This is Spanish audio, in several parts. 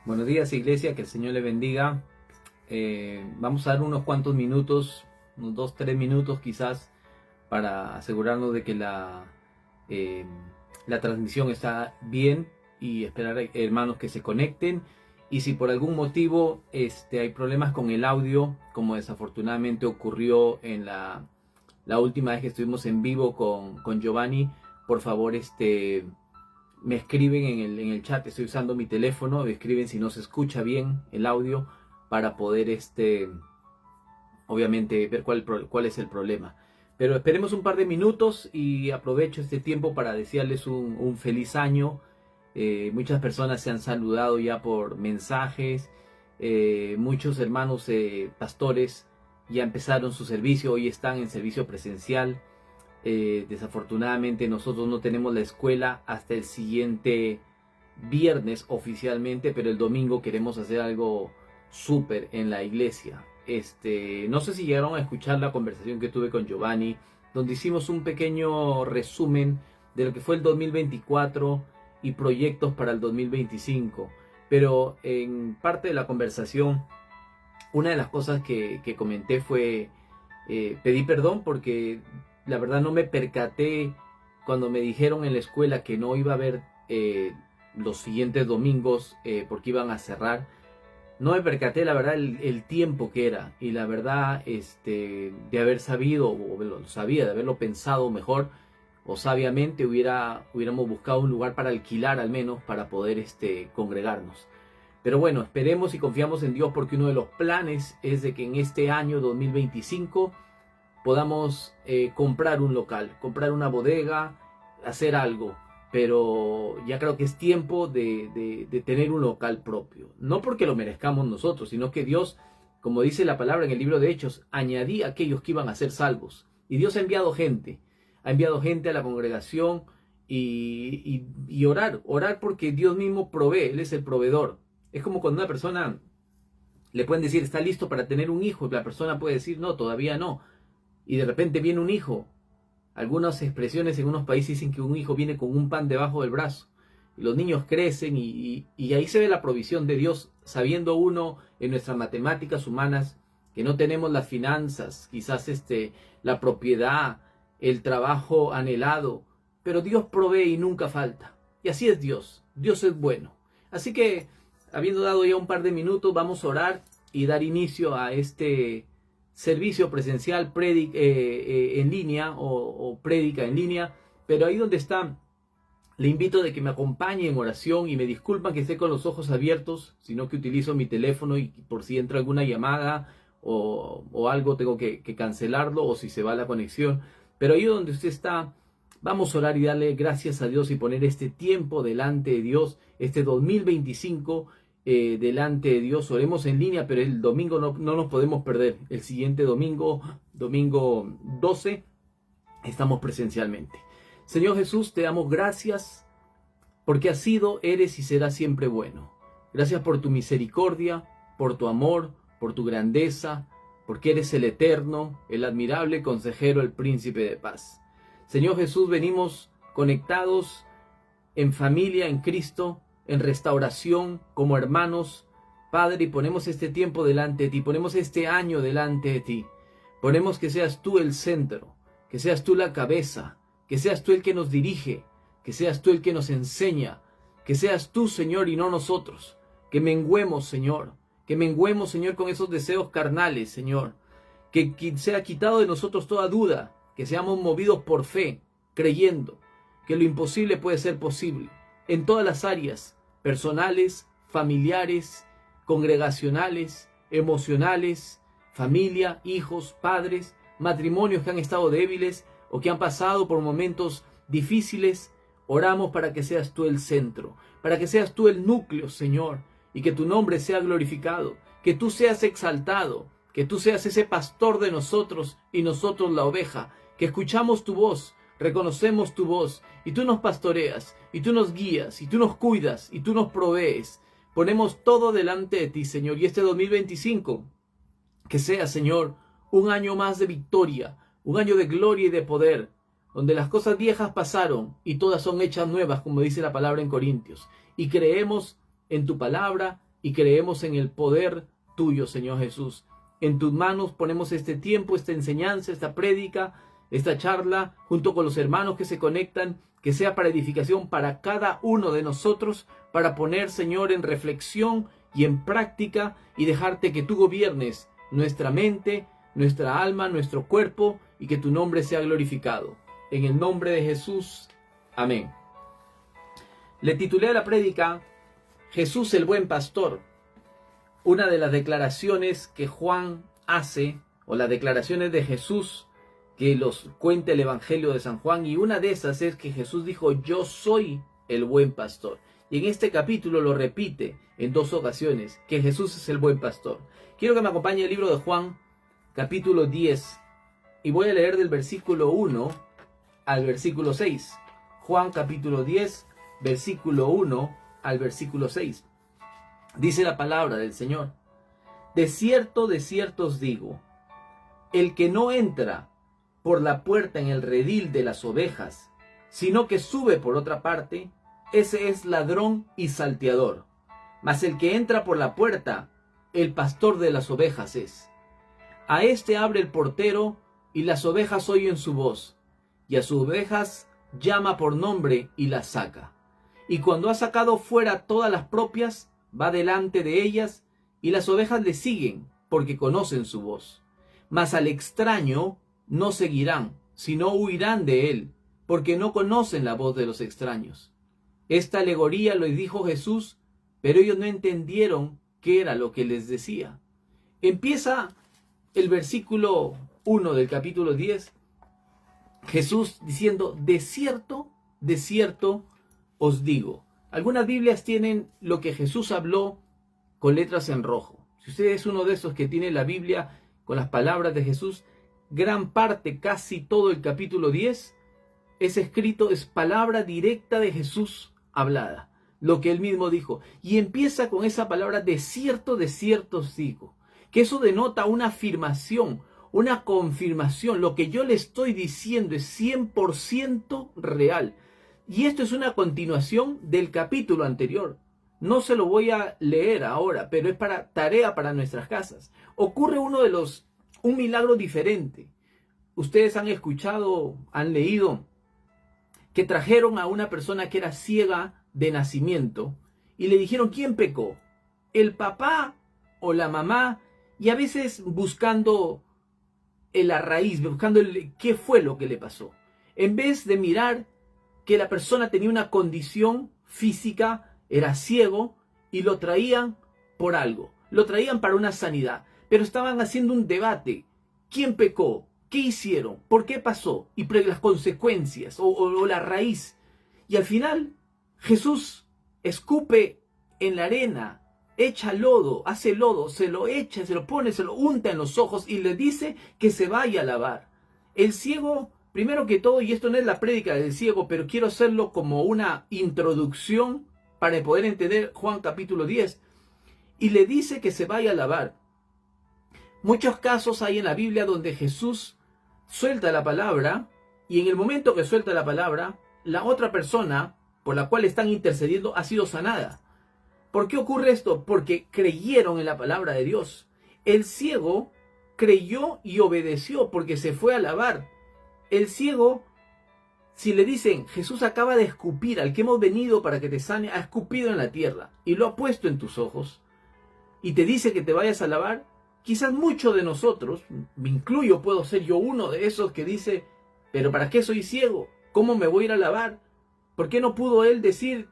Buenos días, iglesia, que el Señor le bendiga. Vamos a dar unos cuantos minutos, unos 2, 3 minutos quizás, para asegurarnos de que eh, la transmisión está bien y esperar hermanos que se conecten. Y si por algún motivo hay problemas con el audio, como desafortunadamente ocurrió en la última vez que estuvimos en vivo con Giovanni, por favor, me escriben en el chat. Estoy usando mi teléfono, me escriben si no se escucha bien el audio para poder obviamente ver cuál es el problema. Pero esperemos un par de minutos y aprovecho este tiempo para desearles un feliz año. Muchas personas se han saludado ya por mensajes. Muchos hermanos pastores ya empezaron su servicio, hoy están en servicio presencial. Desafortunadamente nosotros no tenemos la escuela hasta el siguiente viernes oficialmente, pero el domingo queremos hacer algo súper en la iglesia. No sé si llegaron a escuchar la conversación que tuve con Giovanni, donde hicimos un pequeño resumen de lo que fue el 2024 y proyectos para el 2025. Pero en parte de la conversación, una de las cosas que comenté fue, pedí perdón porque la verdad no me percaté cuando me dijeron en la escuela que no iba a haber los siguientes domingos porque iban a cerrar. No me percaté la verdad el tiempo que era, y la verdad de haber sabido, o lo sabía, de haberlo pensado mejor o sabiamente, hubiéramos buscado un lugar para alquilar al menos para poder congregarnos. Pero bueno, esperemos y confiamos en Dios, porque uno de los planes es de que en este año 2025 podamos comprar un local, comprar una bodega, hacer algo. Pero ya creo que es tiempo de tener un local propio. No porque lo merezcamos nosotros, sino que Dios, como dice la palabra en el libro de Hechos, añadía a aquellos que iban a ser salvos. Y Dios ha enviado gente a la congregación y orar porque Dios mismo provee, Él es el proveedor. Es como cuando una persona le pueden decir, está listo para tener un hijo, y la persona puede decir, no, todavía no. Y de repente viene un hijo. Algunas expresiones en unos países dicen que un hijo viene con un pan debajo del brazo. Y los niños crecen y ahí se ve la provisión de Dios, sabiendo uno en nuestras matemáticas humanas que no tenemos las finanzas, quizás la propiedad, el trabajo anhelado, pero Dios provee y nunca falta. Y así es Dios. Dios es bueno. Así que, habiendo dado ya un par de minutos, vamos a orar y dar inicio a este servicio presencial en línea o prédica en línea. Pero ahí donde está, le invito de que me acompañe en oración, y me disculpan que esté con los ojos abiertos, sino que utilizo mi teléfono y por si entra alguna llamada o algo tengo que cancelarlo, o si se va la conexión. Pero ahí donde usted está, vamos a orar y darle gracias a Dios y poner este tiempo delante de Dios, este 2025 delante de Dios. Oremos en línea, pero el domingo no nos podemos perder. El siguiente domingo, domingo 12, estamos presencialmente. Señor Jesús, te damos gracias porque has sido, eres y serás siempre bueno. Gracias por tu misericordia, por tu amor, por tu grandeza, porque eres el eterno, el admirable consejero, el príncipe de paz. Señor Jesús, venimos conectados en familia, en Cristo, en restauración, como hermanos, Padre, y ponemos este tiempo delante de ti, ponemos este año delante de ti. Ponemos que seas tú el centro, que seas tú la cabeza, que seas tú el que nos dirige, que seas tú el que nos enseña, que seas tú, Señor, y no nosotros. Que menguemos, Señor, con esos deseos carnales, Señor. Que sea quitado de nosotros toda duda, que seamos movidos por fe, creyendo que lo imposible puede ser posible en todas las áreas, personales, familiares, congregacionales, emocionales, familia, hijos, padres, matrimonios que han estado débiles o que han pasado por momentos difíciles. Oramos para que seas tú el centro, para que seas tú el núcleo, Señor, y que tu nombre sea glorificado, que tú seas exaltado, que tú seas ese pastor de nosotros y nosotros la oveja, que escuchamos tu voz, reconocemos tu voz, y tú nos pastoreas, y tú nos guías, y tú nos cuidas, y tú nos provees. Ponemos todo delante de ti, Señor, y este 2025, que sea, Señor, un año más de victoria, un año de gloria y de poder, donde las cosas viejas pasaron y todas son hechas nuevas, como dice la palabra en Corintios. Y creemos en tu palabra, y creemos en el poder tuyo, Señor Jesús. En tus manos ponemos este tiempo, esta enseñanza, esta prédica, esta charla, junto con los hermanos que se conectan, que sea para edificación para cada uno de nosotros, para poner, Señor, en reflexión y en práctica y dejarte que tú gobiernes nuestra mente, nuestra alma, nuestro cuerpo y que tu nombre sea glorificado. En el nombre de Jesús. Amén. Le titulé a la prédica Jesús el buen pastor. Una de las declaraciones que Juan hace, o las declaraciones de Jesús que los cuenta el Evangelio de San Juan, y una de esas es que Jesús dijo: yo soy el buen pastor. Y en este capítulo lo repite en 2 ocasiones, que Jesús es el buen pastor. Quiero que me acompañe el libro de Juan, capítulo 10, y voy a leer del versículo 1 al versículo 6. Juan capítulo 10, versículo 1 al versículo 6. Dice la palabra del Señor: de cierto os digo, el que no entra por la puerta en el redil de las ovejas, sino que sube por otra parte, ese es ladrón y salteador. Mas el que entra por la puerta, el pastor de las ovejas es. A éste abre el portero, y las ovejas oyen su voz, y a sus ovejas llama por nombre y las saca. Y cuando ha sacado fuera todas las propias, va delante de ellas, y las ovejas le siguen, porque conocen su voz. Mas al extraño no seguirán, sino huirán de él, porque no conocen la voz de los extraños. Esta alegoría lo dijo Jesús, pero ellos no entendieron qué era lo que les decía. Empieza el versículo 1 del capítulo 10, Jesús diciendo: de cierto os digo. Algunas Biblias tienen lo que Jesús habló con letras en rojo. Si usted es uno de esos que tiene la Biblia con las palabras de Jesús, gran parte, casi todo el capítulo 10, es escrito, es palabra directa de Jesús hablada, lo que él mismo dijo. Y empieza con esa palabra: de cierto os digo. Que eso denota una afirmación, una confirmación. Lo que yo le estoy diciendo es 100% real. Y esto es una continuación del capítulo anterior. No se lo voy a leer ahora, pero es para tarea para nuestras casas. Ocurre un milagro diferente. Ustedes han escuchado, han leído que trajeron a una persona que era ciega de nacimiento y le dijeron: ¿quién pecó? ¿El papá o la mamá? Y a veces buscando la raíz, buscando qué fue lo que le pasó. En vez de mirar que la persona tenía una condición física, era ciego, y lo traían por algo. Lo traían para una sanidad. Pero estaban haciendo un debate. ¿Quién pecó? ¿Qué hicieron? ¿Por qué pasó? Y las consecuencias o la raíz. Y al final Jesús escupe en la arena, echa lodo, hace lodo, se lo echa, se lo pone, se lo unta en los ojos y le dice que se vaya a lavar. El ciego, primero que todo, y esto no es la prédica del ciego, pero quiero hacerlo como una introducción para poder entender Juan capítulo 10. Y le dice que se vaya a lavar. Muchos casos hay en la Biblia donde Jesús suelta la palabra, y en el momento que suelta la palabra, la otra persona por la cual están intercediendo ha sido sanada. ¿Por qué ocurre esto? Porque creyeron en la palabra de Dios. El ciego creyó y obedeció porque se fue a lavar. El ciego, si le dicen: Jesús acaba de escupir, al que hemos venido para que te sane, ha escupido en la tierra y lo ha puesto en tus ojos, y te dice que te vayas a lavar, quizás muchos de nosotros, me incluyo, puedo ser yo uno de esos que dice: ¿pero para qué soy ciego? ¿Cómo me voy a ir a lavar? ¿Por qué no pudo él decir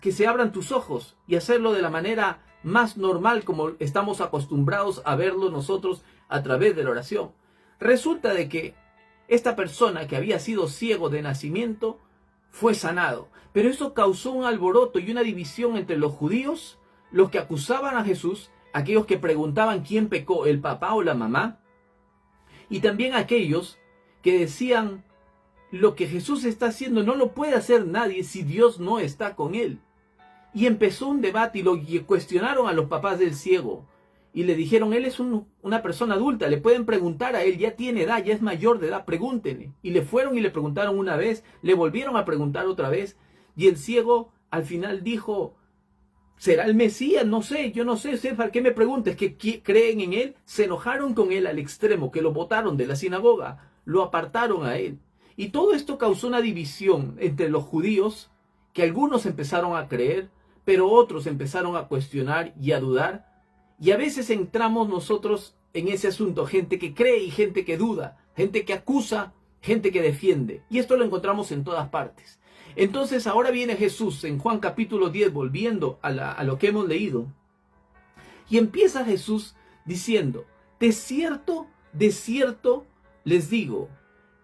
que se abran tus ojos y hacerlo de la manera más normal, como estamos acostumbrados a verlo nosotros a través de la oración? Resulta de que esta persona que había sido ciego de nacimiento fue sanado, pero eso causó un alboroto y una división entre los judíos, los que acusaban a Jesús, aquellos que preguntaban quién pecó, el papá o la mamá, y también aquellos que decían: lo que Jesús está haciendo no lo puede hacer nadie si Dios no está con él. Y empezó un debate y lo cuestionaron a los papás del ciego. Y le dijeron: él es una persona adulta, le pueden preguntar a él, ya tiene edad, ya es mayor de edad, pregúntenle. Y le fueron y le preguntaron una vez, le volvieron a preguntar otra vez. Y el ciego al final dijo: ¿Será el Mesías? No sé, yo no sé, César, ¿qué me preguntes? ¿Que creen en él? Se enojaron con él al extremo, que lo botaron de la sinagoga, lo apartaron a él. Y todo esto causó una división entre los judíos, que algunos empezaron a creer, pero otros empezaron a cuestionar y a dudar. Y a veces entramos nosotros en ese asunto, gente que cree y gente que duda, gente que acusa, gente que defiende. Y esto lo encontramos en todas partes. Entonces ahora viene Jesús en Juan capítulo 10, volviendo a lo que hemos leído. Y empieza Jesús diciendo, de cierto les digo.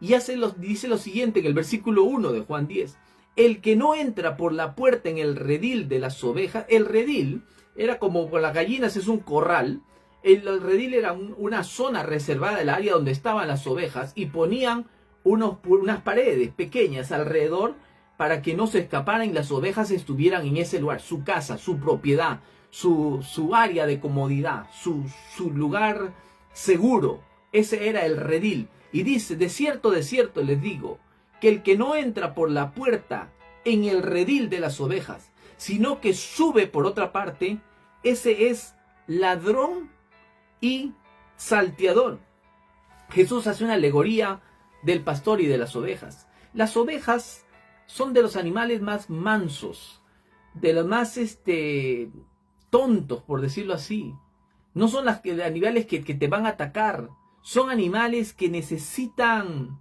Y dice lo siguiente en el versículo 1 de Juan 10. El que no entra por la puerta en el redil de las ovejas, el redil era como con las gallinas, es un corral. El redil era una zona reservada del área donde estaban las ovejas y ponían unas paredes pequeñas alrededor para que no se escaparan y las ovejas estuvieran en ese lugar, su casa, su propiedad, su área de comodidad, su lugar seguro. Ese era el redil. Y dice, de cierto les digo, que el que no entra por la puerta en el redil de las ovejas, sino que sube por otra parte, ese es ladrón y salteador. Jesús hace una alegoría del pastor y de las ovejas. Las ovejas son de los animales más mansos, de los más tontos, por decirlo así. No son las animales que te van a atacar. Son animales que necesitan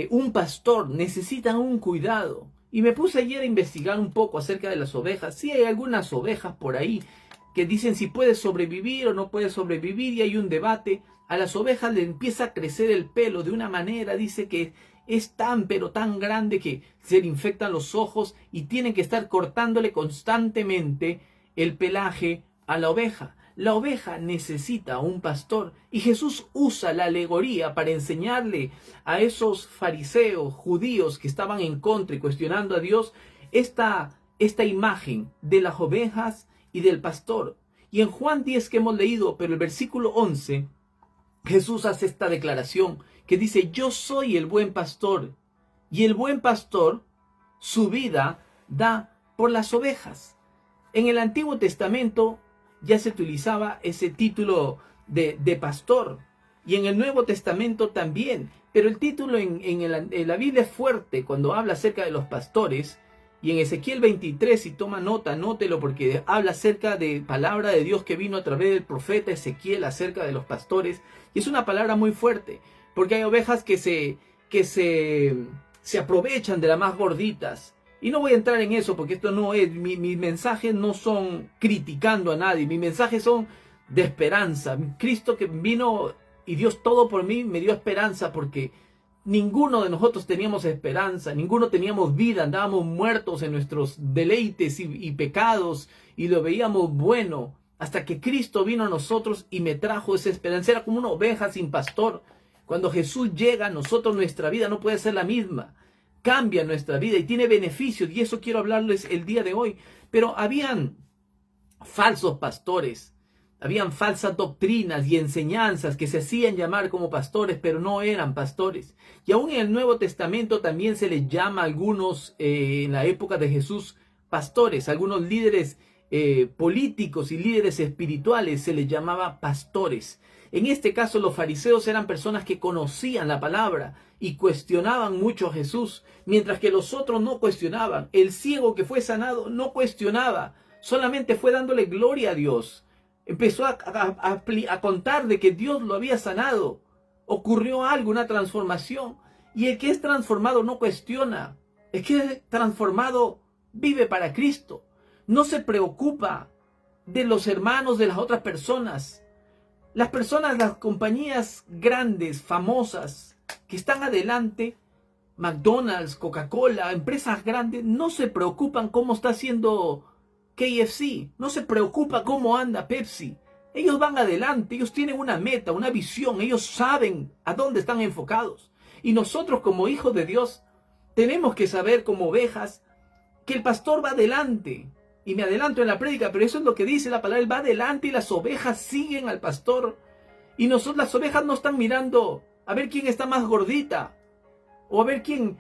un pastor, necesitan un cuidado. Y me puse ayer a investigar un poco acerca de las ovejas. Sí, hay algunas ovejas por ahí que dicen si puede sobrevivir o no puede sobrevivir, y hay un debate. A las ovejas le empieza a crecer el pelo de una manera, dice que es tan pero tan grande que se le infectan los ojos y tienen que estar cortándole constantemente el pelaje a la oveja. La oveja necesita un pastor, y Jesús usa la alegoría para enseñarle a esos fariseos judíos que estaban en contra y cuestionando a Dios esta imagen de las ovejas y del pastor. Y en Juan 10 que hemos leído, pero el versículo 11, Jesús hace esta declaración que dice, yo soy el buen pastor, y el buen pastor su vida da por las ovejas. En el Antiguo Testamento ya se utilizaba ese título de pastor, y en el Nuevo Testamento también, pero el título en la Biblia es fuerte cuando habla acerca de los pastores. Y en Ezequiel 23, si toma nota, anótelo, porque habla acerca de palabra de Dios que vino a través del profeta Ezequiel acerca de los pastores. Y es una palabra muy fuerte, porque hay ovejas que se aprovechan de las más gorditas. Y no voy a entrar en eso, porque esto no es, mis mensajes no son criticando a nadie, mis mensajes son de esperanza. Cristo que vino y Dios todo por mí me dio esperanza, porque ninguno de nosotros teníamos esperanza, ninguno teníamos vida, andábamos muertos en nuestros deleites y pecados, y lo veíamos bueno, hasta que Cristo vino a nosotros y me trajo esa esperanza. Era como una oveja sin pastor. Cuando Jesús llega a nosotros, nuestra vida no puede ser la misma, cambia nuestra vida y tiene beneficios, y eso quiero hablarles el día de hoy. Pero habían falsos pastores, habían falsas doctrinas y enseñanzas que se hacían llamar como pastores, pero no eran pastores. Y aún en el Nuevo Testamento también se les llama a algunos, en la época de Jesús, pastores. Algunos líderes políticos y líderes espirituales se les llamaba pastores. En este caso, los fariseos eran personas que conocían la palabra y cuestionaban mucho a Jesús, mientras que los otros no cuestionaban. El ciego que fue sanado no cuestionaba, solamente fue dándole gloria a Dios. Empezó a contar de que Dios lo había sanado. Ocurrió algo, una transformación. Y el que es transformado no cuestiona. El que es transformado vive para Cristo. No se preocupa de los hermanos de las otras personas. Las personas, las compañías grandes, famosas, que están adelante, McDonald's, Coca-Cola, empresas grandes, no se preocupan cómo está haciendo KFC, no se preocupa cómo anda Pepsi. Ellos van adelante, ellos tienen una meta, una visión, ellos saben a dónde están enfocados. Y nosotros como hijos de Dios tenemos que saber como ovejas que el pastor va adelante. Y me adelanto en la prédica, pero eso es lo que dice la palabra, él va adelante y las ovejas siguen al pastor. Y nosotros, las ovejas no están mirando a ver quién está más gordita, o a ver quién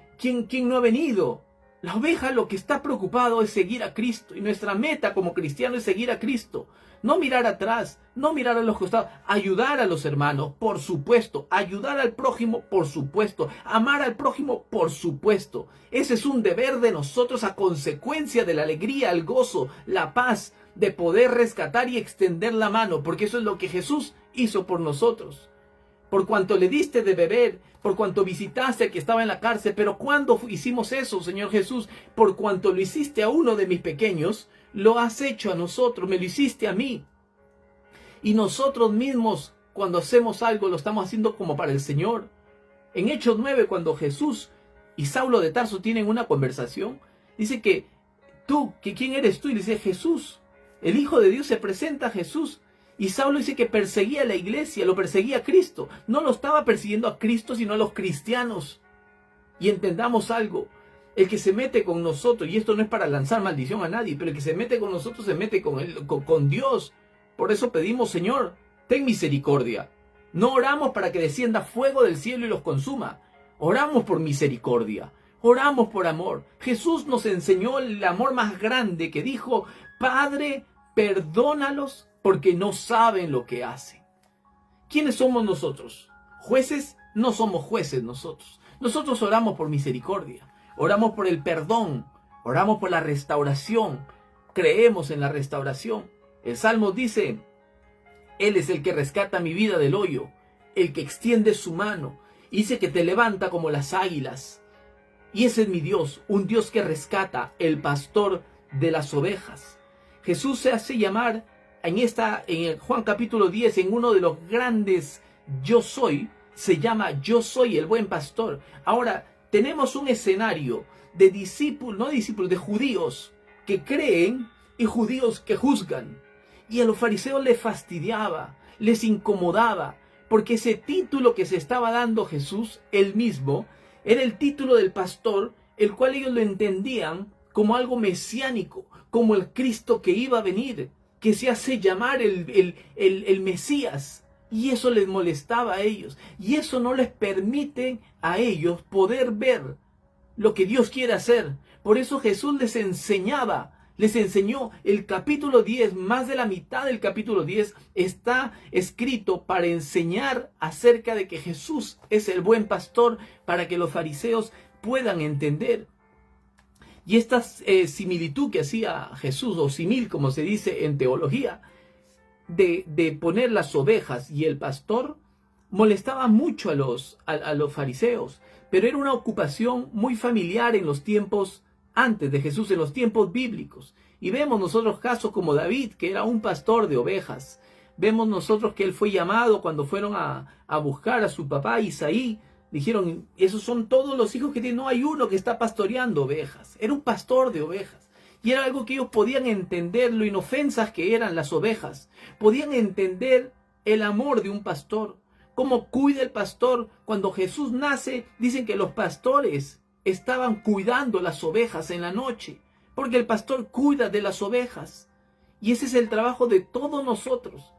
no ha venido. La oveja lo que está preocupado es seguir a Cristo. Y nuestra meta como cristiano es seguir a Cristo. No mirar atrás, no mirar a los costados. Ayudar a los hermanos, por supuesto. Ayudar al prójimo, por supuesto. Amar al prójimo, por supuesto. Ese es un deber de nosotros a consecuencia de la alegría, el gozo, la paz, de poder rescatar y extender la mano. Porque eso es lo que Jesús hizo por nosotros. Por cuanto le diste de beber, por cuanto visitaste al que estaba en la cárcel. Pero ¿cuándo hicimos eso, Señor Jesús? Por cuanto lo hiciste a uno de mis pequeños, lo has hecho a nosotros, me lo hiciste a mí. Y nosotros mismos, cuando hacemos algo, lo estamos haciendo como para el Señor. En Hechos 9, cuando Jesús y Saulo de Tarso tienen una conversación, dice que tú, que ¿quién eres tú? Y dice Jesús, el Hijo de Dios. Se presenta a Jesús. Y Saulo dice que perseguía a la iglesia, lo perseguía a Cristo. No lo estaba persiguiendo a Cristo, sino a los cristianos. Y entendamos algo. El que se mete con nosotros, y esto no es para lanzar maldición a nadie, pero el que se mete con nosotros se mete con Dios. Por eso pedimos, Señor, ten misericordia. No oramos para que descienda fuego del cielo y los consuma. Oramos por misericordia. Oramos por amor. Jesús nos enseñó el amor más grande, que dijo: Padre, perdónalos porque no saben lo que hacen. ¿Quiénes somos nosotros? ¿Jueces? No somos jueces nosotros. Nosotros oramos por misericordia. Oramos por el perdón, oramos por la restauración, creemos en la restauración. El Salmo dice: Él es el que rescata mi vida del hoyo, el que extiende su mano, dice que te levanta como las águilas. Y ese es mi Dios, un Dios que rescata, el pastor de las ovejas. Jesús se hace llamar en Juan capítulo 10, en uno de los grandes yo soy, se llama yo soy el buen pastor. Ahora, tenemos un escenario de de judíos que creen y judíos que juzgan. Y a los fariseos les fastidiaba, les incomodaba, porque ese título que se estaba dando Jesús, él mismo, era el título del pastor, el cual ellos lo entendían como algo mesiánico, como el Cristo que iba a venir, que se hace llamar el Mesías. Y eso les molestaba a ellos. Y eso no les permite a ellos poder ver lo que Dios quiere hacer. Por eso Jesús les enseñó el capítulo 10, más de la mitad del capítulo 10 está escrito para enseñar acerca de que Jesús es el buen pastor, para que los fariseos puedan entender. Y esta similitud que hacía Jesús, o simil como se dice en teología, de poner las ovejas y el pastor, molestaba mucho a los fariseos, pero era una ocupación muy familiar en los tiempos antes de Jesús, en los tiempos bíblicos. Y vemos nosotros casos como David, que era un pastor de ovejas. Vemos nosotros que él fue llamado cuando fueron a buscar a su papá Isaí. Dijeron: esos son todos los hijos que tiene, no hay uno que está pastoreando ovejas. Era un pastor de ovejas. Y era algo que ellos podían entender, lo inofensas que eran las ovejas. Podían entender el amor de un pastor. Cómo cuida el pastor. Cuando Jesús nace, dicen que los pastores estaban cuidando las ovejas en la noche. Porque el pastor cuida de las ovejas. Y ese es el trabajo de todos nosotros.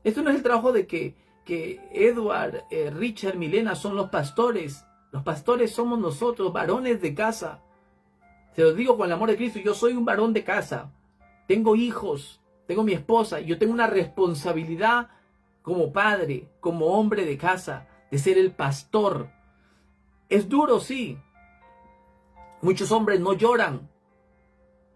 Esto no es el trabajo de que Edward, Richard, Milena son los pastores. Los pastores somos nosotros, varones de casa. Se los digo con el amor de Cristo, yo soy un varón de casa. Tengo hijos, tengo mi esposa. Yo tengo una responsabilidad como padre, como hombre de casa, de ser el pastor. Es duro, sí. Muchos hombres no lloran.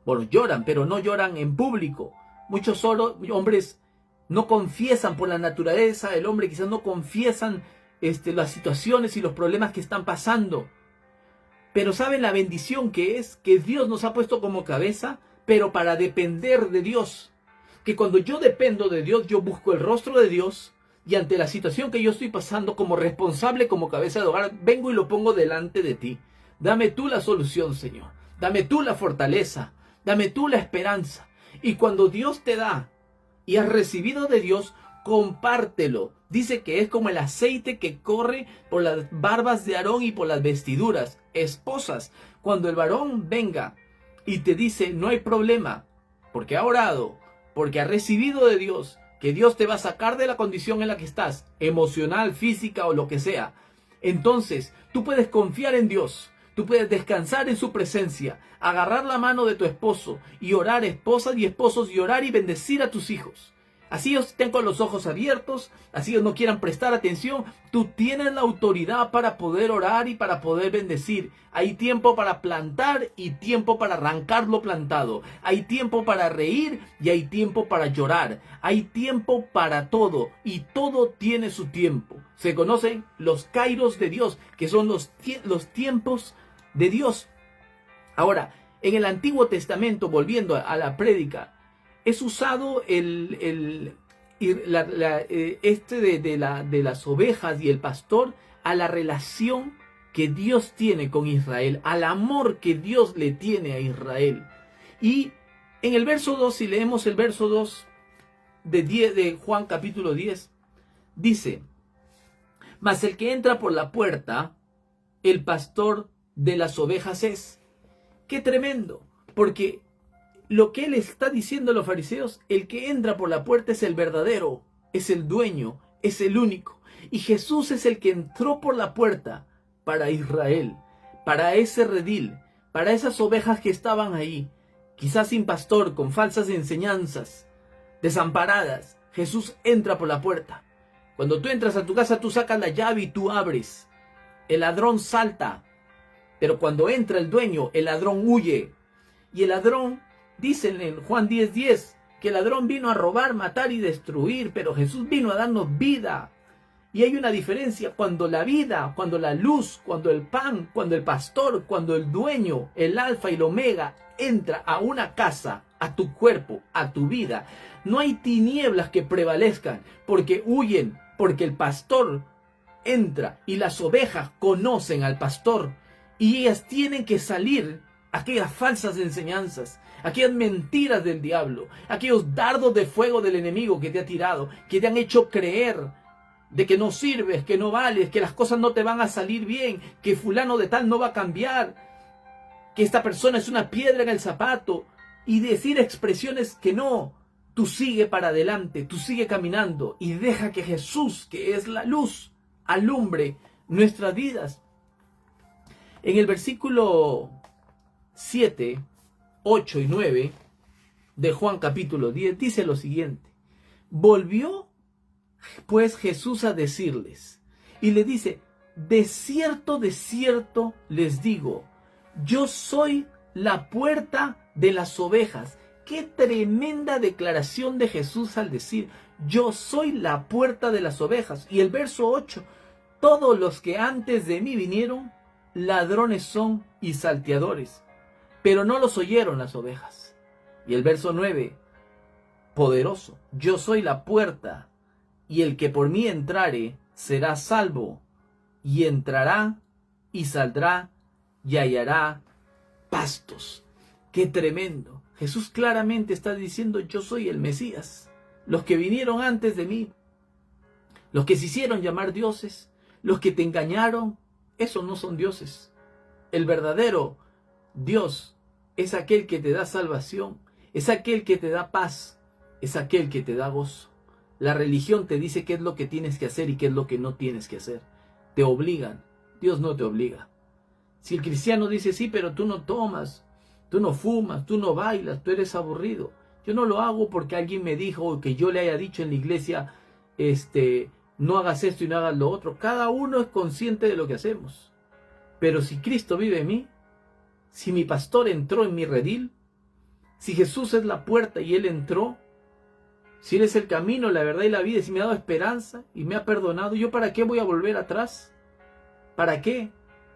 Bueno, lloran, pero no lloran en público. Muchos hombres no confiesan por la naturaleza del hombre, quizás no confiesan las situaciones y los problemas que están pasando. Pero ¿saben la bendición que es? Que Dios nos ha puesto como cabeza, pero para depender de Dios. Que cuando yo dependo de Dios, yo busco el rostro de Dios, y ante la situación que yo estoy pasando como responsable, como cabeza de hogar, vengo y lo pongo delante de ti. Dame tú la solución, Señor. Dame tú la fortaleza. Dame tú la esperanza. Y cuando Dios te da y has recibido de Dios, compártelo. Dice que es como el aceite que corre por las barbas de Aarón y por las vestiduras. Esposas, cuando el varón venga y te dice: no hay problema, porque ha orado, porque ha recibido de Dios, que Dios te va a sacar de la condición en la que estás, emocional, física o lo que sea, entonces tú puedes confiar en Dios. Tú puedes descansar en su presencia, agarrar la mano de tu esposo y orar, esposas y esposos, y orar y bendecir a tus hijos. Así ellos estén con los ojos abiertos, así ellos no quieran prestar atención. Tú tienes la autoridad para poder orar y para poder bendecir. Hay tiempo para plantar y tiempo para arrancar lo plantado. Hay tiempo para reír y hay tiempo para llorar. Hay tiempo para todo y todo tiene su tiempo. Se conocen los kairos de Dios, que son los tiempos de Dios. Ahora, en el Antiguo Testamento, volviendo a la prédica, es usado de las ovejas y el pastor a la relación que Dios tiene con Israel, al amor que Dios le tiene a Israel. Y en el verso 2, si leemos el verso 2 de Juan capítulo 10, dice: mas el que entra por la puerta, el pastor de las ovejas es. ¡Qué tremendo! Porque lo que él está diciendo a los fariseos, el que entra por la puerta es el verdadero, es el dueño, es el único. Y Jesús es el que entró por la puerta para Israel, para ese redil, para esas ovejas que estaban ahí, quizás sin pastor, con falsas enseñanzas, desamparadas. Jesús entra por la puerta. Cuando tú entras a tu casa, tú sacas la llave y tú abres. El ladrón salta, pero cuando entra el dueño, el ladrón huye. Y el ladrón, dicen en Juan 10:10, que el ladrón vino a robar, matar y destruir, pero Jesús vino a darnos vida. Y hay una diferencia cuando la vida, cuando la luz, cuando el pan, cuando el pastor, cuando el dueño, el alfa y el omega, entra a una casa, a tu cuerpo, a tu vida. No hay tinieblas que prevalezcan, porque huyen, porque el pastor entra y las ovejas conocen al pastor. Y ellas tienen que salir aquellas falsas enseñanzas, aquellas mentiras del diablo, aquellos dardos de fuego del enemigo que te ha tirado, que te han hecho creer de que no sirves, que no vales, que las cosas no te van a salir bien, que fulano de tal no va a cambiar, que esta persona es una piedra en el zapato, y decir expresiones que no. Tú sigue para adelante, tú sigue caminando y deja que Jesús, que es la luz, alumbre nuestras vidas. En el versículo 7, 8 y 9 de Juan capítulo 10 dice lo siguiente: volvió pues Jesús a decirles, y le dice: de cierto les digo, yo soy la puerta de las ovejas. Qué tremenda declaración de Jesús al decir: yo soy la puerta de las ovejas. Y el verso 8: todos los que antes de mí vinieron, ladrones son y salteadores, pero no los oyeron las ovejas. Y el verso 9, poderoso: yo soy la puerta, y el que por mí entrare será salvo, y entrará y saldrá y hallará pastos. ¡Qué tremendo! Jesús claramente está diciendo: yo soy el Mesías. Los que vinieron antes de mí, los que se hicieron llamar dioses, los que te engañaron, esos no son dioses. El verdadero Dios es aquel que te da salvación, es aquel que te da paz, es aquel que te da gozo. La religión te dice qué es lo que tienes que hacer y qué es lo que no tienes que hacer. Te obligan. Dios no te obliga. Si el cristiano dice: sí, pero tú no tomas, tú no fumas, tú no bailas, tú eres aburrido. Yo no lo hago porque alguien me dijo, o que yo le haya dicho en la iglesia, no hagas esto y no hagas lo otro. Cada uno es consciente de lo que hacemos. Pero si Cristo vive en mí, si mi pastor entró en mi redil, si Jesús es la puerta y Él entró, si Él es el camino, la verdad y la vida, si me ha dado esperanza y me ha perdonado, ¿yo para qué voy a volver atrás? ¿Para qué?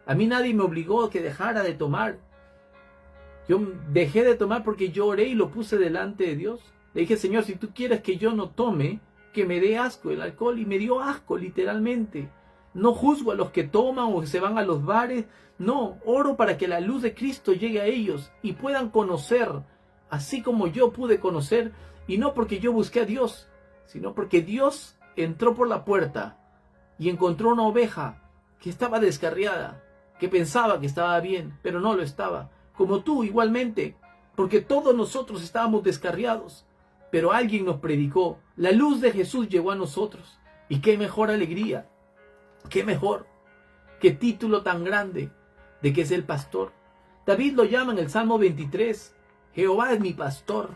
A mí nadie me obligó a que dejara de tomar. Yo dejé de tomar porque yo oré y lo puse delante de Dios. Le dije: Señor, si tú quieres que yo no tome, que me dé asco el alcohol. Y me dio asco, literalmente. No juzgo a los que toman o que se van a los bares. No, oro para que la luz de Cristo llegue a ellos y puedan conocer, así como yo pude conocer. Y no porque yo busqué a Dios, sino porque Dios entró por la puerta y encontró una oveja que estaba descarriada, que pensaba que estaba bien, pero no lo estaba. Como tú igualmente, porque todos nosotros estábamos descarriados, pero alguien nos predicó. La luz de Jesús llegó a nosotros. Y qué mejor alegría, qué mejor, qué título tan grande de que es el pastor. David lo llama en el Salmo 23, Jehová es mi pastor.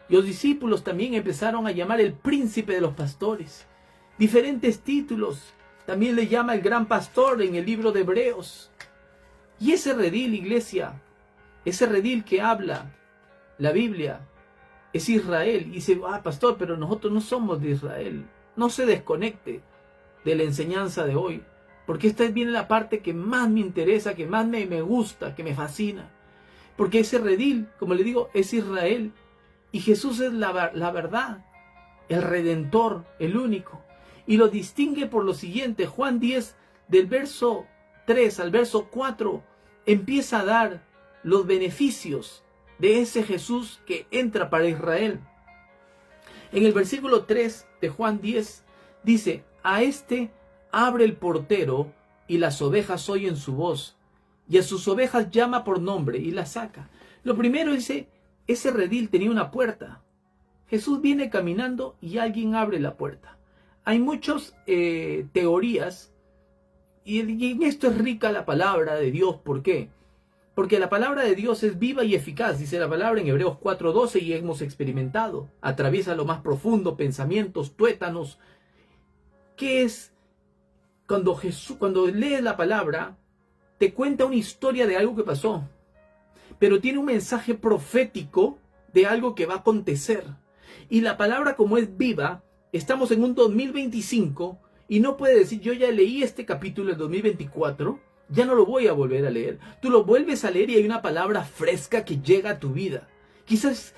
Los discípulos también empezaron a llamar el príncipe de los pastores. Diferentes títulos. También le llama el gran pastor en el libro de Hebreos. Y ese redil, iglesia, ese redil que habla la Biblia, es Israel. Y dice, pastor, pero nosotros no somos de Israel. No se desconecte de la enseñanza de hoy. Porque esta viene la parte que más me interesa, que más me gusta, que me fascina. Porque ese redil, como le digo, es Israel. Y Jesús es la verdad, el Redentor, el único. Y lo distingue por lo siguiente. Juan 10, del verso 3 al verso 4, empieza a dar los beneficios de ese Jesús que entra para Israel. En el versículo 3 de Juan 10 dice, a este abre el portero y las ovejas oyen su voz, y a sus ovejas llama por nombre y las saca. Lo primero dice, ese redil tenía una puerta. Jesús viene caminando y alguien abre la puerta. Hay muchas teorías y en esto es rica la palabra de Dios. ¿Por qué? Porque la palabra de Dios es viva y eficaz, dice la palabra en Hebreos 4:12, y hemos experimentado. Atraviesa lo más profundo, pensamientos, tuétanos. ¿Qué es? Cuando lees la palabra, te cuenta una historia de algo que pasó, pero tiene un mensaje profético de algo que va a acontecer. Y la palabra, como es viva, estamos en un 2025 y no puede decir, yo ya leí este capítulo del 2024, ya no lo voy a volver a leer. Tú lo vuelves a leer y hay una palabra fresca que llega a tu vida. Quizás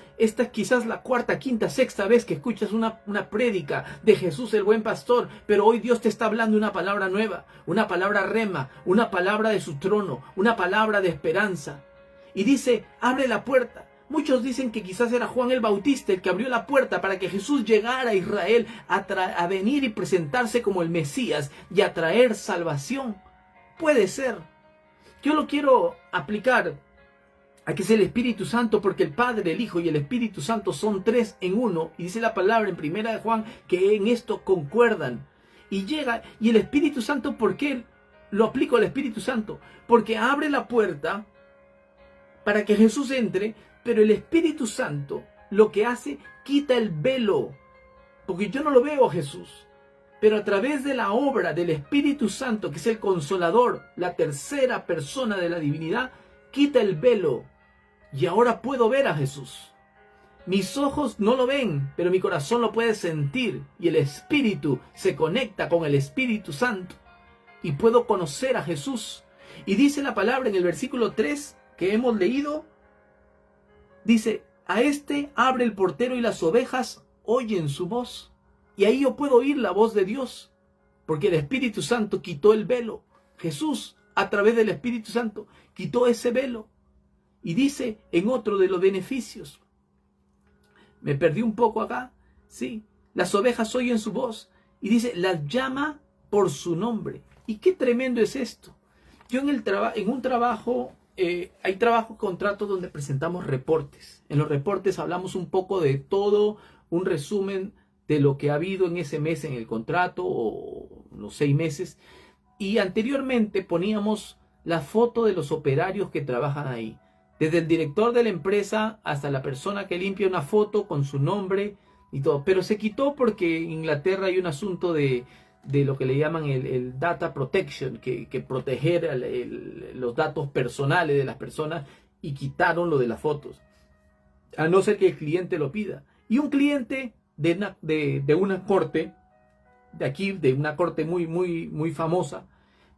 la cuarta, quinta, sexta vez que escuchas una prédica de Jesús el buen pastor, pero hoy Dios te está hablando una palabra nueva, una palabra rema, una palabra de su trono, una palabra de esperanza. Y dice, abre la puerta. Muchos dicen que quizás era Juan el Bautista el que abrió la puerta para que Jesús llegara a Israel a venir y presentarse como el Mesías y a traer salvación. Puede ser. Yo lo quiero aplicar a que es el Espíritu Santo, porque el Padre, el Hijo y el Espíritu Santo son tres en uno. Y dice la palabra en primera de Juan que en esto concuerdan. Y llega, y el Espíritu Santo, ¿por qué lo aplico al Espíritu Santo? Porque abre la puerta para que Jesús entre, pero el Espíritu Santo lo que hace, quita el velo, porque yo no lo veo a Jesús, pero a través de la obra del Espíritu Santo, que es el Consolador, la tercera persona de la divinidad, quita el velo, y ahora puedo ver a Jesús. Mis ojos no lo ven, pero mi corazón lo puede sentir, y el Espíritu se conecta con el Espíritu Santo, y puedo conocer a Jesús. Y dice la palabra en el versículo 3, que hemos leído, dice, a este abre el portero y las ovejas oyen su voz. Y ahí yo puedo oír la voz de Dios, porque el Espíritu Santo quitó el velo. Jesús, a través del Espíritu Santo, quitó ese velo. Y dice en otro de los beneficios, me perdí un poco acá, sí, las ovejas oyen su voz, y dice, las llama por su nombre. Y qué tremendo es esto. Yo en un trabajo, hay trabajos, contratos donde presentamos reportes. En los reportes hablamos un poco de todo, un resumen de lo que ha habido en ese mes en el contrato o los 6 meses. Y anteriormente poníamos la foto de los operarios que trabajan ahí. Desde el director de la empresa hasta la persona que limpia, una foto con su nombre y todo. Pero se quitó porque en Inglaterra hay un asunto de lo que le llaman el data protection, que proteger los datos personales de las personas, y quitaron lo de las fotos, a no ser que el cliente lo pida. Y un cliente de una corte, de aquí, de una corte muy famosa,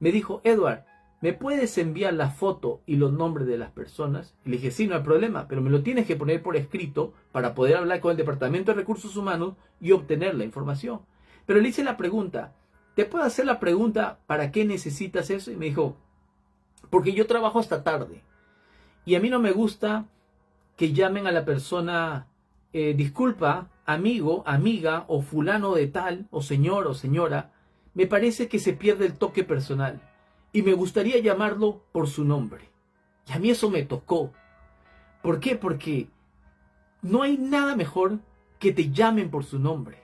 me dijo, Edward, ¿me puedes enviar la foto y los nombres de las personas? Y le dije, sí, no hay problema, pero me lo tienes que poner por escrito para poder hablar con el Departamento de Recursos Humanos y obtener la información. Pero le hice la pregunta, ¿te puedo hacer la pregunta para qué necesitas eso? Y me dijo, porque yo trabajo hasta tarde y a mí no me gusta que llamen a la persona, disculpa, amigo, amiga o fulano de tal, o señor o señora. Me parece que se pierde el toque personal y me gustaría llamarlo por su nombre. Y a mí eso me tocó. ¿Por qué? Porque no hay nada mejor que te llamen por su nombre.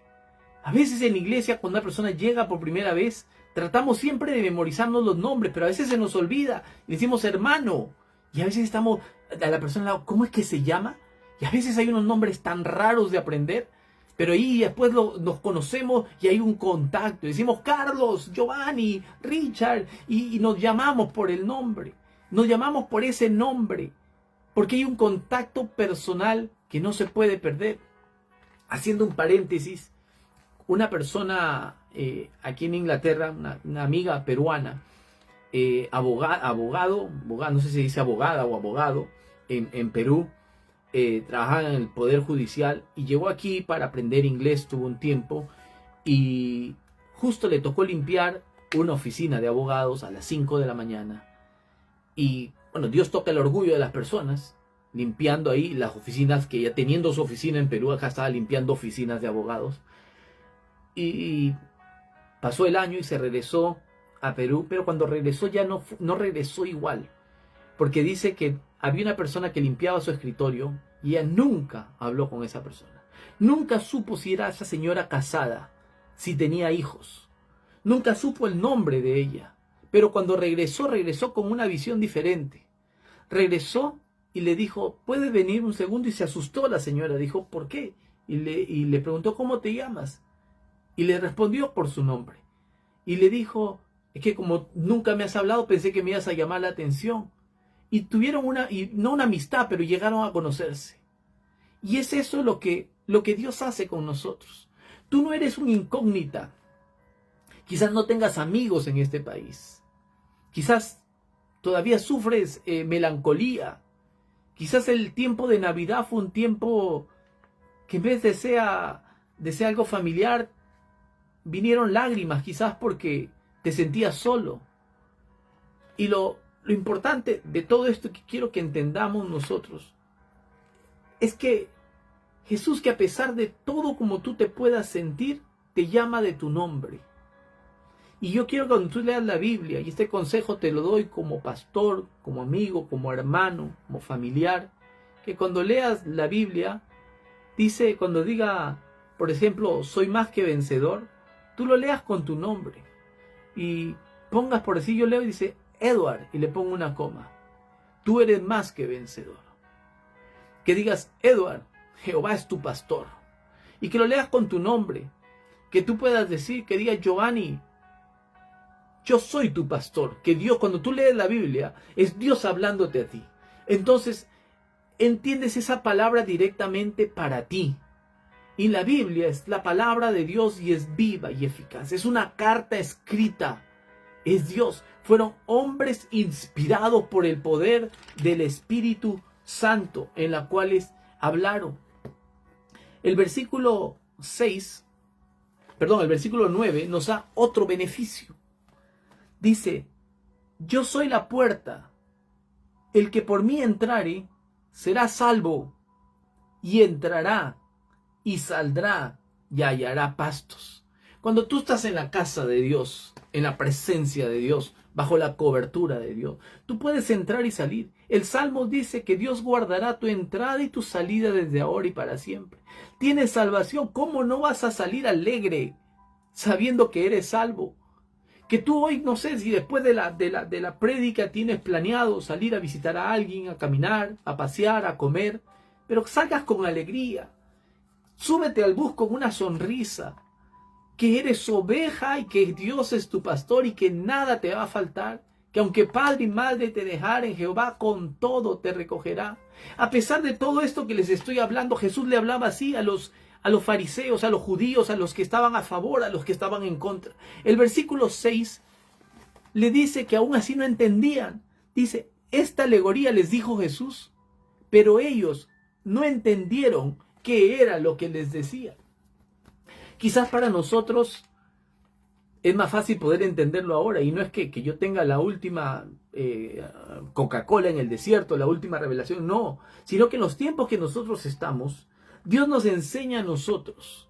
A veces en la iglesia, cuando una persona llega por primera vez, Tratamos siempre de memorizarnos los nombres, pero a veces se nos olvida. Y decimos hermano. Y a veces estamos a la persona al lado, ¿cómo es que se llama? Y a veces hay unos nombres tan raros de aprender. Pero ahí después nos conocemos y hay un contacto. Decimos Carlos, Giovanni, Richard. Y nos llamamos por el nombre. Nos llamamos por ese nombre. Porque hay un contacto personal que no se puede perder. Haciendo un paréntesis, una persona aquí en Inglaterra, una amiga peruana, abogado, no sé si dice abogada o abogado, en Perú, trabajaba en el Poder Judicial y llegó aquí para aprender inglés, tuvo un tiempo y justo le tocó limpiar una oficina de abogados a las 5 de la mañana. Y bueno, Dios toca el orgullo de las personas, limpiando ahí las oficinas, que ya teniendo su oficina en Perú, acá estaba limpiando oficinas de abogados. Y pasó el año y se regresó a Perú, pero cuando regresó ya no regresó igual, porque dice que había una persona que limpiaba su escritorio y ella nunca habló con esa persona. Nunca supo si era esa señora casada, si tenía hijos. Nunca supo el nombre de ella. Pero cuando regresó con una visión diferente. Regresó y le dijo, ¿puede venir un segundo? Y se asustó la señora, dijo, ¿por qué? Y le preguntó, ¿cómo te llamas? Y le respondió por su nombre. Y le dijo, es que como nunca me has hablado, pensé que me ibas a llamar la atención. Y tuvieron no una amistad, pero llegaron a conocerse. Y es eso lo que Dios hace con nosotros. Tú no eres una incógnita. Quizás no tengas amigos en este país. Quizás todavía sufres melancolía. Quizás el tiempo de Navidad fue un tiempo que en vez de sea algo familiar, vinieron lágrimas, quizás porque te sentías solo. Y lo importante de todo esto que quiero que entendamos nosotros es que Jesús, que a pesar de todo como tú te puedas sentir, te llama de tu nombre. Y yo quiero que cuando tú leas la Biblia, y este consejo te lo doy como pastor, como amigo, como hermano, como familiar, que cuando leas la Biblia, dice, cuando diga, por ejemplo, soy más que vencedor, tú lo leas con tu nombre. Y pongas, por decir, yo leo y dice, Edward, y le pongo una coma. Tú eres más que vencedor. Que digas, Edward, Jehová es tu pastor. Y que lo leas con tu nombre. Que tú puedas decir, que diga Giovanni, yo soy tu pastor. Que Dios, cuando tú lees la Biblia, es Dios hablándote a ti. Entonces, entiendes esa palabra directamente para ti. Y la Biblia es la palabra de Dios y es viva y eficaz. Es una carta escrita. Es Dios. Fueron hombres inspirados por el poder del Espíritu Santo en la cuales hablaron. El versículo 9 nos da otro beneficio. Dice, yo soy la puerta. El que por mí entrare será salvo y entrará y saldrá y hallará pastos. Cuando tú estás en la casa de Dios, en la presencia de Dios, bajo la cobertura de Dios, tú puedes entrar y salir. El Salmo dice que Dios guardará tu entrada y tu salida desde ahora y para siempre. Tienes salvación. ¿Cómo no vas a salir alegre sabiendo que eres salvo? Que tú hoy, no sé si después de la prédica tienes planeado salir a visitar a alguien, a caminar, a pasear, a comer, pero salgas con alegría. Súbete al bus con una sonrisa, que eres oveja y que Dios es tu pastor y que nada te va a faltar, que aunque padre y madre te dejaren, Jehová con todo te recogerá. A pesar de todo esto que les estoy hablando, Jesús le hablaba así a los fariseos, a los judíos, a los que estaban a favor, a los que estaban en contra. El versículo 6 le dice que aún así no entendían. Dice, esta alegoría les dijo Jesús, pero ellos no entendieron qué era lo que les decía. Quizás para nosotros es más fácil poder entenderlo ahora, y no es que yo tenga la última Coca-Cola en el desierto, la última revelación, no, sino que en los tiempos que nosotros estamos, Dios nos enseña a nosotros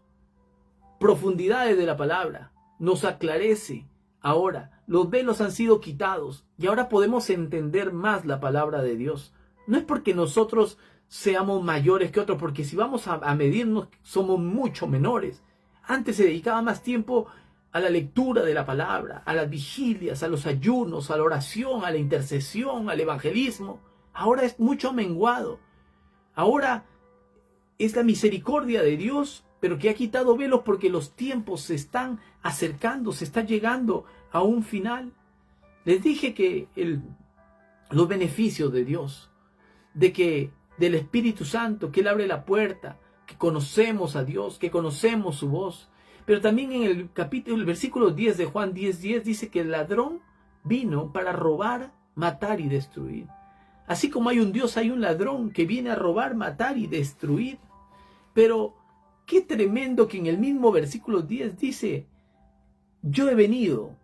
profundidades de la palabra, nos aclarece. Ahora, los velos han sido quitados y ahora podemos entender más la palabra de Dios. No es porque nosotros seamos mayores que otros, porque si vamos a medirnos, somos mucho menores. Antes se dedicaba más tiempo a la lectura de la palabra, a las vigilias, a los ayunos, a la oración, a la intercesión, al evangelismo. Ahora es mucho menguado. Ahora es la misericordia de Dios, pero que ha quitado velos porque los tiempos se están acercando, se está llegando a un final. Les dije que los beneficios de Dios, del Espíritu Santo, que Él abre la puerta, que conocemos a Dios, que conocemos su voz. Pero también en el versículo 10 de Juan 10:10 dice que el ladrón vino para robar, matar y destruir. Así como hay un Dios, hay un ladrón que viene a robar, matar y destruir. Pero qué tremendo que en el mismo versículo 10 dice: yo he venido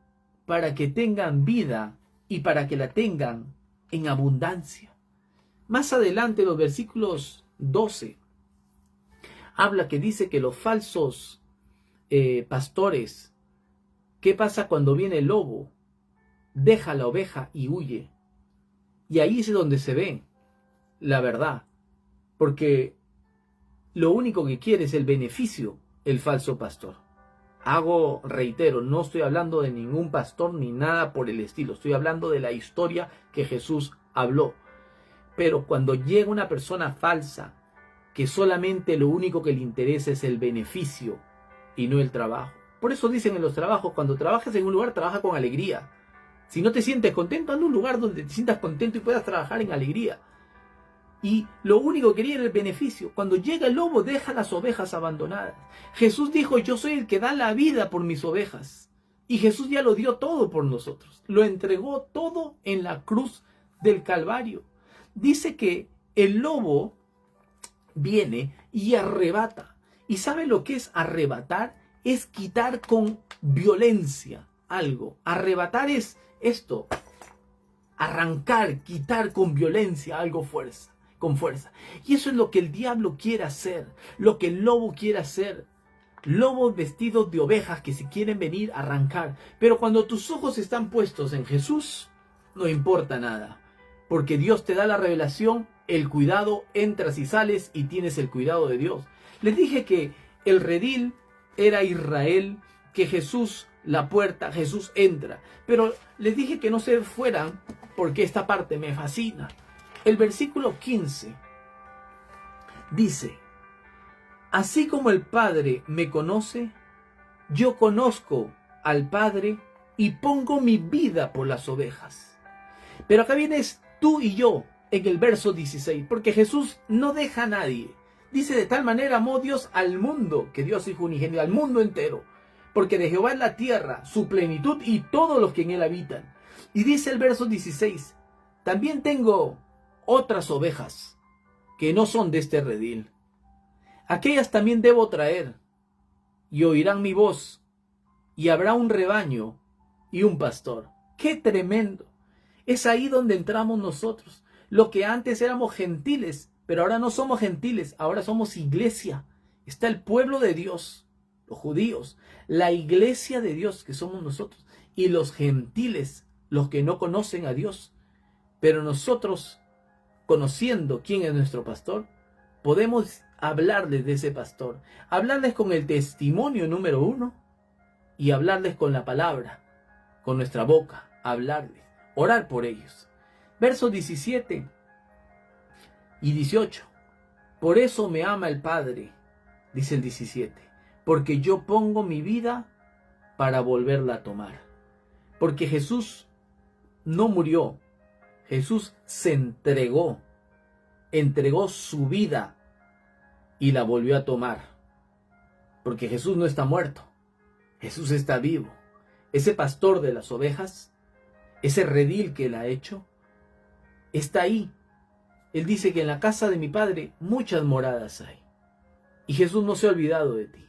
para que tengan vida y para que la tengan en abundancia. Más adelante, los versículos 12, habla que dice que los falsos pastores, ¿qué pasa cuando viene el lobo? Deja la oveja y huye. Y ahí es donde se ve la verdad, porque lo único que quiere es el beneficio, el falso pastor. Reitero, no estoy hablando de ningún pastor ni nada por el estilo, estoy hablando de la historia que Jesús habló. Pero cuando llega una persona falsa, que solamente lo único que le interesa es el beneficio y no el trabajo. Por eso dicen en los trabajos, cuando trabajas en un lugar, trabaja con alegría. Si no te sientes contento, anda a un lugar donde te sientas contento y puedas trabajar en alegría. Y lo único que quería era el beneficio. Cuando llega el lobo, deja las ovejas abandonadas. Jesús dijo: yo soy el que da la vida por mis ovejas. Y Jesús ya lo dio todo por nosotros. Lo entregó todo en la cruz del Calvario. Dice que el lobo viene y arrebata. ¿Y sabe lo que es arrebatar? Es quitar con violencia algo. Arrebatar es esto: arrancar, quitar con violencia algo con fuerza. Y eso es lo que el diablo quiere hacer, lo que el lobo quiere hacer. Lobos vestidos de ovejas que se quieren venir a arrancar. Pero cuando tus ojos están puestos en Jesús, no importa nada. Porque Dios te da la revelación, el cuidado, entras y sales y tienes el cuidado de Dios. Les dije que el redil era Israel, que Jesús, la puerta, Jesús entra. Pero les dije que no se fueran porque esta parte me fascina. El versículo 15 dice: así como el Padre me conoce, yo conozco al Padre y pongo mi vida por las ovejas. Pero acá vienes tú y yo en el verso 16, porque Jesús no deja a nadie. Dice: de tal manera amó Dios al mundo, que Dios Hijo unigénito, al mundo entero, porque de Jehová es la tierra, su plenitud y todos los que en él habitan. Y dice el verso 16: también tengo otras ovejas que no son de este redil. Aquellas también debo traer, y oirán mi voz, y habrá un rebaño y un pastor. ¡Qué tremendo! Es ahí donde entramos nosotros. Lo que antes éramos gentiles, pero ahora no somos gentiles, ahora somos iglesia. Está el pueblo de Dios, los judíos, la iglesia de Dios que somos nosotros, y los gentiles, los que no conocen a Dios. Pero nosotros, conociendo quién es nuestro pastor, podemos hablarles de ese pastor, hablarles con el testimonio número 1 y hablarles con la palabra, con nuestra boca, hablarles, orar por ellos. Versos 17 y 18. Por eso me ama el Padre, dice el 17, porque yo pongo mi vida para volverla a tomar. Porque Jesús no murió, Jesús se entregó su vida y la volvió a tomar. Porque Jesús no está muerto, Jesús está vivo. Ese pastor de las ovejas, ese redil que él ha hecho, está ahí. Él dice que en la casa de mi Padre muchas moradas hay. Y Jesús no se ha olvidado de ti.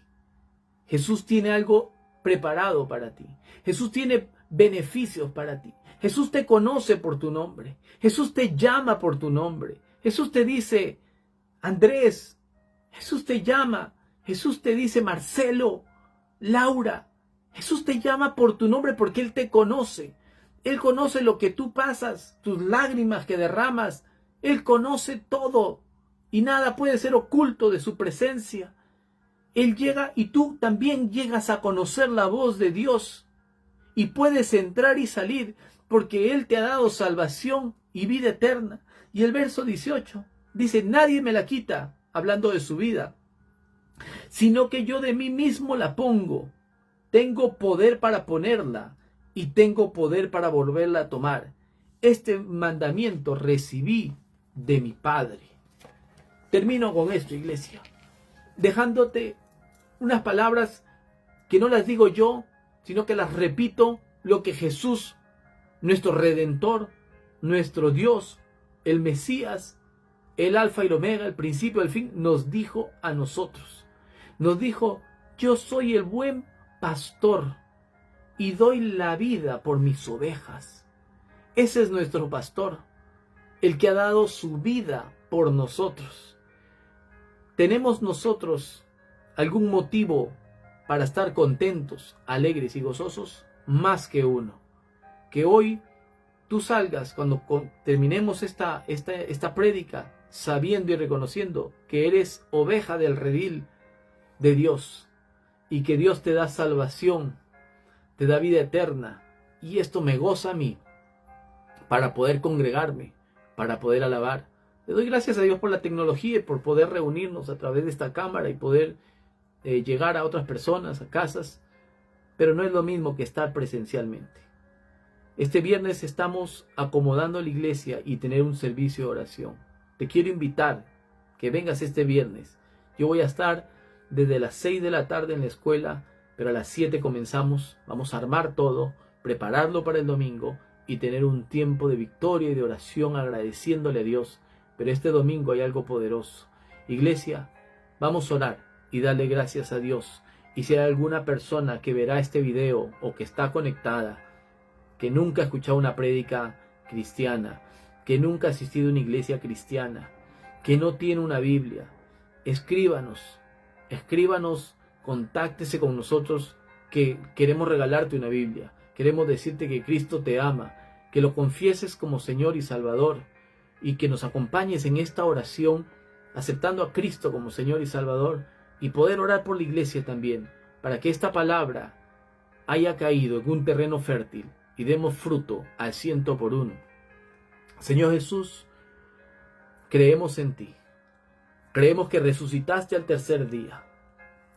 Jesús tiene algo preparado para ti. Jesús tiene beneficios para ti. Jesús te conoce por tu nombre. Jesús te llama por tu nombre. Jesús te dice: Andrés. Jesús te llama. Jesús te dice: Marcelo, Laura. Jesús te llama por tu nombre porque Él te conoce. Él conoce lo que tú pasas, tus lágrimas que derramas. Él conoce todo y nada puede ser oculto de su presencia. Él llega y tú también llegas a conocer la voz de Dios. Y puedes entrar y salir porque Él te ha dado salvación y vida eterna. Y el verso 18 dice, nadie me la quita, hablando de su vida, sino que yo de mí mismo la pongo. Tengo poder para ponerla y tengo poder para volverla a tomar. Este mandamiento recibí de mi Padre. Termino con esto, iglesia, dejándote unas palabras que no las digo yo, sino que las repito, lo que Jesús, nuestro Redentor, nuestro Dios, el Mesías, el Alfa y el Omega, el principio y el fin, nos dijo a nosotros. Nos dijo, yo soy el buen pastor y doy la vida por mis ovejas. Ese es nuestro pastor, el que ha dado su vida por nosotros. ¿Tenemos nosotros algún motivo para estar contentos, alegres y gozosos? Más que uno. Que hoy tú salgas, cuando terminemos esta prédica, sabiendo y reconociendo que eres oveja del redil de Dios y que Dios te da salvación, te da vida eterna, y esto me goza a mí para poder congregarme, para poder alabar. Le doy gracias a Dios por la tecnología y por poder reunirnos a través de esta cámara y poder llegar a otras personas, a casas, pero no es lo mismo que estar presencialmente. Este viernes estamos acomodando la iglesia y tener un servicio de oración. Te quiero invitar que vengas este viernes. Yo voy a estar desde las 6 de la tarde en la escuela, pero a las 7 comenzamos. Vamos a armar todo, prepararlo para el domingo y tener un tiempo de victoria y de oración agradeciéndole a Dios. Pero este domingo hay algo poderoso. Iglesia, vamos a orar y darle gracias a Dios. Y si hay alguna persona que verá este video o que está conectada, que nunca ha escuchado una prédica cristiana, que nunca ha asistido a una iglesia cristiana, que no tiene una Biblia, escríbanos, contáctese con nosotros, que queremos regalarte una Biblia, queremos decirte que Cristo te ama, que lo confieses como Señor y Salvador, y que nos acompañes en esta oración, aceptando a Cristo como Señor y Salvador, y poder orar por la iglesia también, para que esta palabra haya caído en un terreno fértil y demos fruto al 100%. Señor Jesús, creemos en ti. Creemos que resucitaste al tercer día,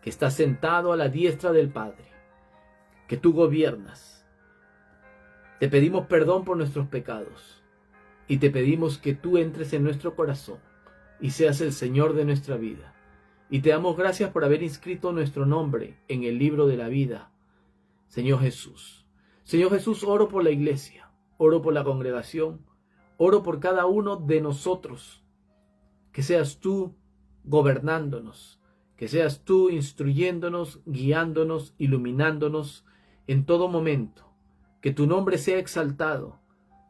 que estás sentado a la diestra del Padre, que tú gobiernas. Te pedimos perdón por nuestros pecados y te pedimos que tú entres en nuestro corazón y seas el Señor de nuestra vida. Y te damos gracias por haber inscrito nuestro nombre en el libro de la vida, Señor Jesús. Señor Jesús, oro por la iglesia, oro por la congregación, oro por cada uno de nosotros. Que seas tú gobernándonos, que seas tú instruyéndonos, guiándonos, iluminándonos en todo momento. Que tu nombre sea exaltado,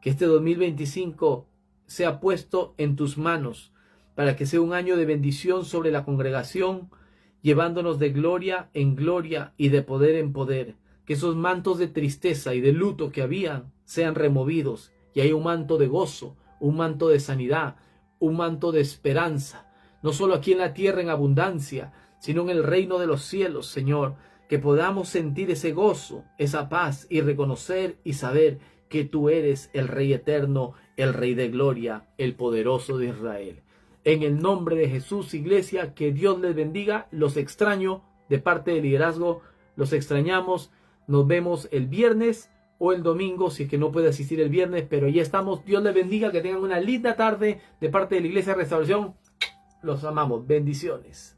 que este 2025 sea puesto en tus manos para que sea un año de bendición sobre la congregación, llevándonos de gloria en gloria y de poder en poder. Que esos mantos de tristeza y de luto que habían sean removidos y hay un manto de gozo, un manto de sanidad, un manto de esperanza, no solo aquí en la tierra en abundancia, sino en el reino de los cielos, Señor, que podamos sentir ese gozo, esa paz y reconocer y saber que tú eres el Rey eterno, el Rey de gloria, el poderoso de Israel. En el nombre de Jesús, iglesia, que Dios les bendiga. Los extraño de parte del liderazgo, los extrañamos. Nos vemos el viernes o el domingo, si es que no puede asistir el viernes, pero ya estamos. Dios les bendiga, que tengan una linda tarde de parte de la Iglesia de Restauración. Los amamos. Bendiciones.